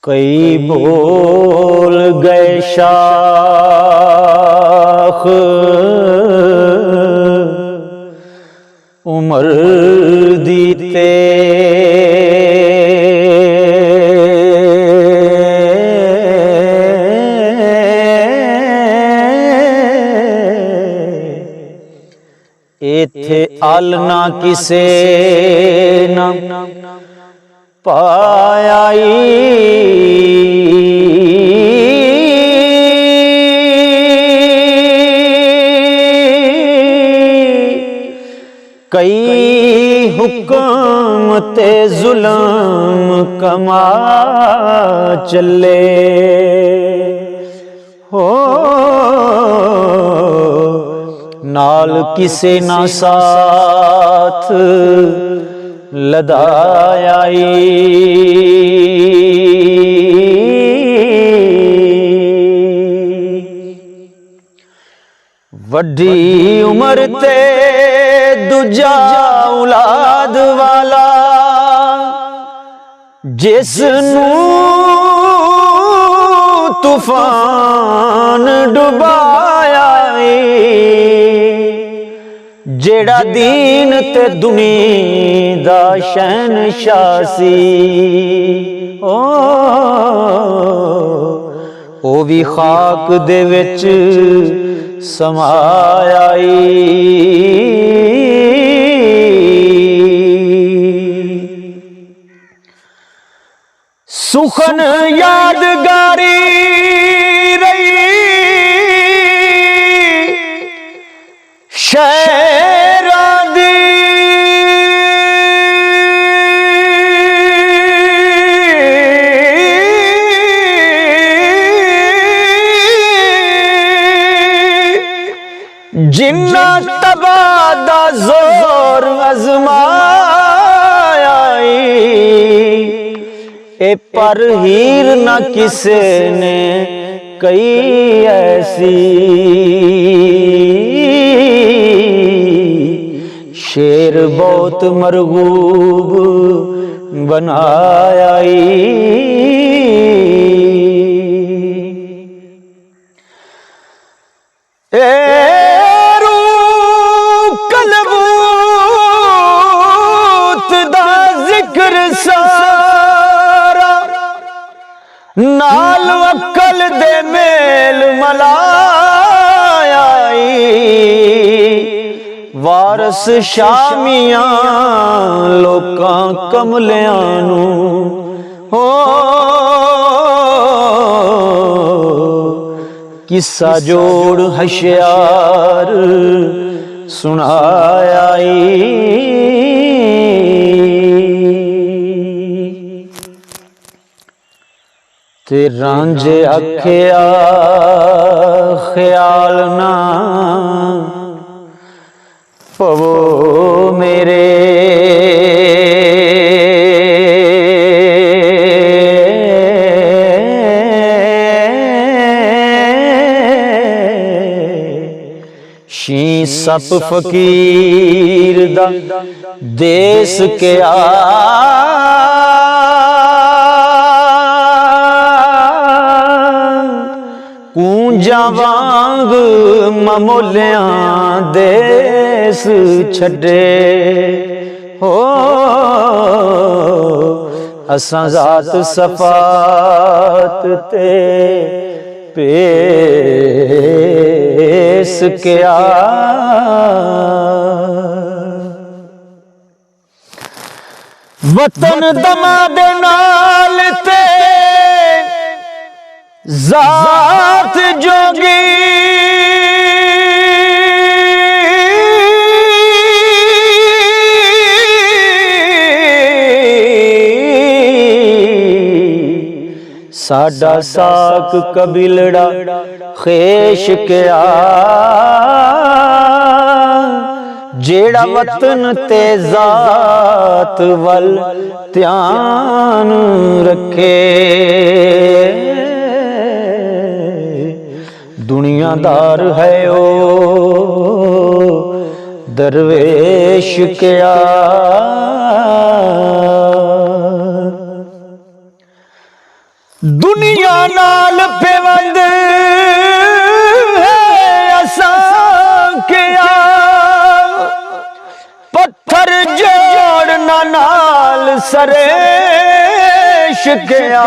कई बोल गए शाख उमर दीते इथे अल ना किसे ना पायाई कई हुक्म ते जुल्म कमा चले हो नाल किसे ना साथ लदाई वड्डी उमर ते दूजा औलाद वाला जिसनू तूफान डुबाया जेड़ा दीन ते दुनिया दा शहनशाह सी ओ भी खाक दे विच समाया सुखन यादगारी रही शेरा दी जिन्ना तबादा जोर अजमाया ए पर हीर न किसे ने कई ऐसी शेर बहुत मरगूब बनाया नाल अकल दे मेल मलायाई वारस शामियां लोकां कमलियां नू हो किस्सा जोड़ हशियार सुनायाई ते रांझे आख्या ख्याल ना पवो मेरे शी सप फकीर दा देस के कूंजा वांग ममोलियां देस छड़े हो असां जात सफात ते पेश किया वतन दमा दे नाल ते जात जोगी साडा साक कबीलड़ा खेश क्या जेड़ा वतन ते जात वल ध्यान रखे दुनियादार है ओ दरवेश क्या। दुनिया नाल पेवंद है असां क्या, पत्थर जोड़ना नाल सरेश क्या।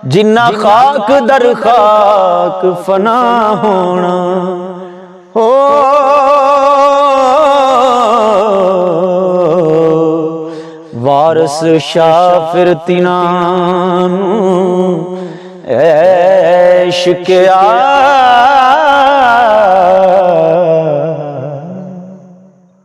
जिन्ना खाक दर खाक फना होना हो, वारस शाह फिर तिना ऐश क्या।